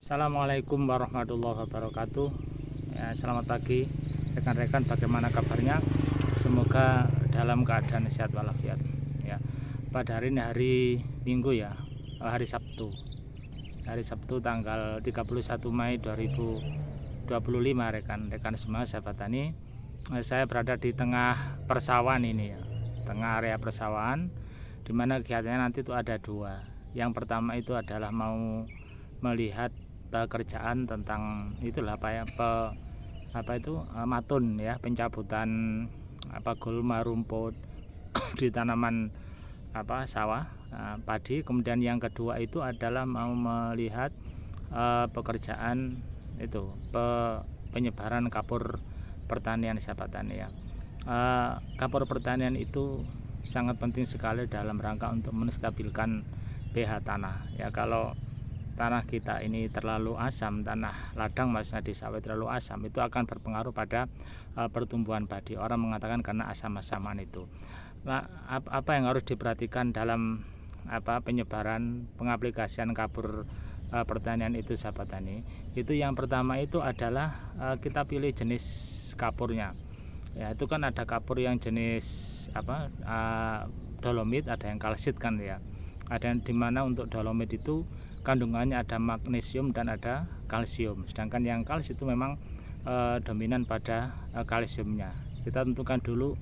Assalamualaikum warahmatullahi wabarakatuh. Ya, selamat pagi rekan-rekan, bagaimana kabarnya? Semoga dalam keadaan sehat walafiat. Ya, pada hari ini hari Minggu ya, hari Sabtu. Hari Sabtu tanggal 31 Mei 2025 rekan-rekan semua sahabat tani. Saya berada di tengah persawahan ini ya, tengah area persawahan, dimana kegiatannya nanti itu ada dua. Yang pertama itu adalah mau melihat pekerjaan tentang itulah matun ya, pencabutan gulma rumput di tanaman sawah padi. Kemudian yang kedua itu adalah mau melihat pekerjaan itu penyebaran kapur pertanian sahabat tani ya. Kapur pertanian itu sangat penting sekali dalam rangka untuk menstabilkan pH tanah ya. Kalau tanah kita ini terlalu asam, tanah ladang maksudnya di sawit terlalu asam, itu akan berpengaruh pada pertumbuhan padi. Orang mengatakan karena asam-asaman itu. Nah, apa yang harus diperhatikan dalam penyebaran pengaplikasian kapur pertanian itu sahabat tani? Itu yang pertama itu adalah kita pilih jenis kapurnya. Ya, itu kan ada kapur yang jenis dolomit, ada yang kalsit kan ya. Ada yang dimana untuk dolomit itu kandungannya ada magnesium dan ada kalsium, sedangkan yang kalsit itu memang dominan pada kalsiumnya. Kita tentukan dulu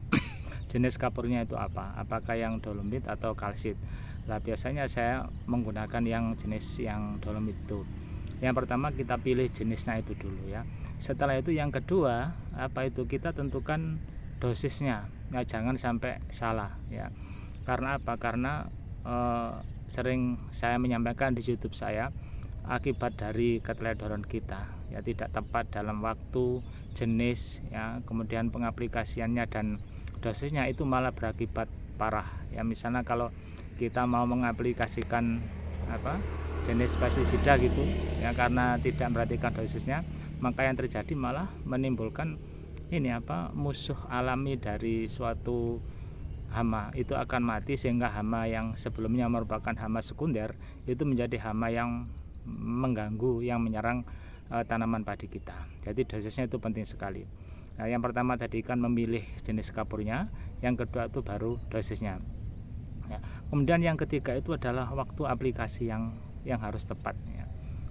jenis kapurnya itu apakah yang dolomit atau kalsit. Nah, biasanya saya menggunakan yang jenis yang dolomit itu. Yang pertama kita pilih jenisnya itu dulu ya. Setelah itu yang kedua kita tentukan dosisnya ya, jangan sampai salah ya. Karena apa? Karena sering saya menyampaikan di YouTube saya, akibat dari keteledoran kita ya, tidak tepat dalam waktu, jenis ya, kemudian pengaplikasiannya dan dosisnya itu malah berakibat parah ya. Misalnya kalau kita mau mengaplikasikan jenis pestisida gitu ya, karena tidak memperhatikan dosisnya, maka yang terjadi malah menimbulkan musuh alami dari suatu hama, itu akan mati, sehingga hama yang sebelumnya merupakan hama sekunder itu menjadi hama yang mengganggu, yang menyerang tanaman padi kita. Jadi dosisnya itu penting sekali. Nah, yang pertama tadi kan memilih jenis kapurnya, yang kedua itu baru dosisnya ya. Kemudian yang ketiga itu adalah waktu aplikasi yang harus tepat ya.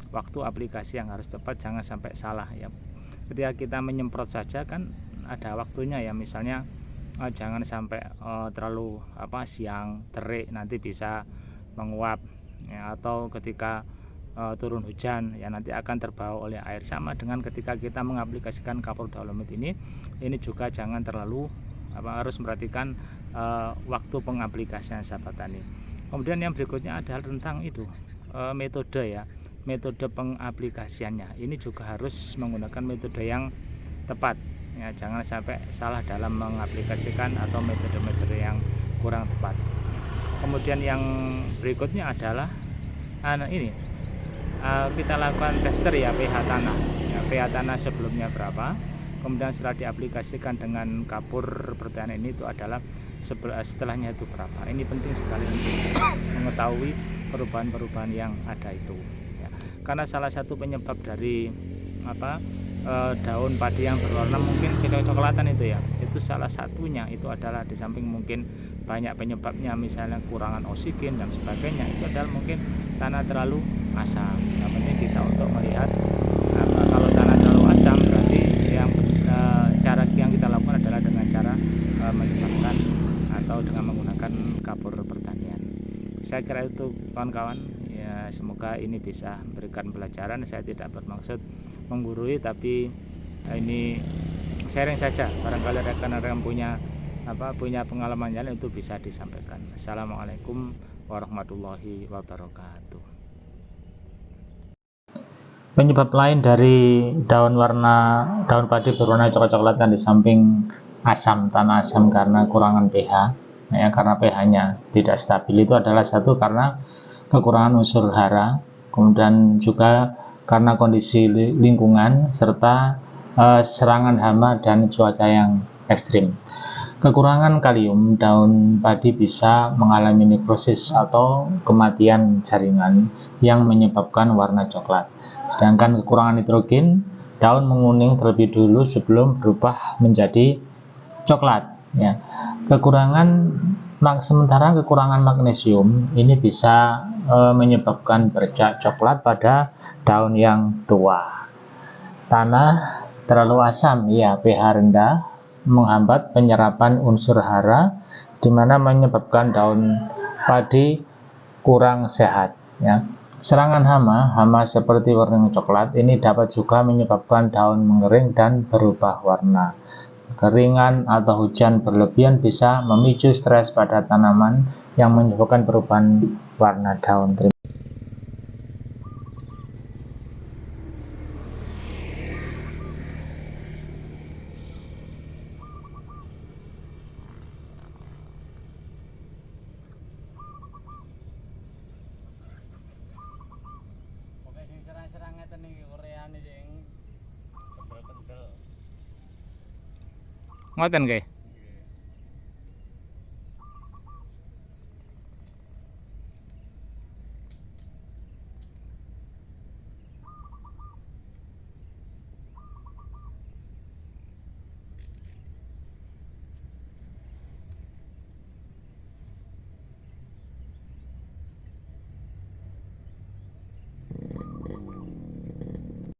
Waktu aplikasi yang harus tepat, jangan sampai salah ya. Ketika kita menyemprot saja kan ada waktunya ya, misalnya jangan sampai terlalu siang terik, nanti bisa menguap ya, atau ketika turun hujan ya nanti akan terbawa oleh air. Sama dengan ketika kita mengaplikasikan kapur dolomit ini juga jangan terlalu harus memperhatikan waktu pengaplikasian sahabat tani. Kemudian yang berikutnya adalah tentang metode ya, metode pengaplikasiannya ini juga harus menggunakan metode yang tepat ya, jangan sampai salah dalam mengaplikasikan atau metode-metode yang kurang tepat. Kemudian yang berikutnya adalah kita lakukan tester ya, pH tanah ya, pH tanah sebelumnya berapa, kemudian setelah diaplikasikan dengan kapur pertanian ini itu adalah setelahnya itu berapa. Ini penting sekali untuk mengetahui perubahan-perubahan yang ada itu ya. Karena salah satu penyebab dari daun padi yang berwarna mungkin kecoklatan itu ya, itu salah satunya itu adalah, di samping mungkin banyak penyebabnya misalnya kurangan oksigen dan sebagainya, itu adalah mungkin tanah terlalu asam. Yang penting kita untuk melihat kalau tanah terlalu asam, berarti cara yang kita lakukan adalah dengan cara menyebabkan atau dengan menggunakan kapur pertanian. Saya kira itu kawan-kawan ya, semoga ini bisa memberikan pelajaran. Saya tidak bermaksud menggurui, tapi ini sharing saja, barangkali rekan-rekan punya pengalaman yang itu bisa disampaikan. Assalamualaikum warahmatullahi wabarakatuh. Penyebab lain dari daun padi berwarna coklat-coklatan di samping asam, tanah asam karena kurangan pH ya, karena pH-nya tidak stabil, itu adalah satu karena kekurangan unsur hara, kemudian juga karena kondisi lingkungan serta serangan hama dan cuaca yang ekstrim. Kekurangan kalium, daun padi bisa mengalami nekrosis atau kematian jaringan yang menyebabkan warna coklat. Sedangkan kekurangan nitrogen, daun menguning terlebih dulu sebelum berubah menjadi coklat. Ya. Sementara kekurangan magnesium ini bisa menyebabkan bercak coklat pada daun yang tua. Tanah terlalu asam, ya, pH rendah menghambat penyerapan unsur hara, di mana menyebabkan daun padi kurang sehat. Ya. Serangan hama seperti warna coklat ini dapat juga menyebabkan daun mengering dan berubah warna. Keringan atau hujan berlebihan bisa memicu stres pada tanaman yang menyebabkan perubahan warna daun. Ngoten nggih.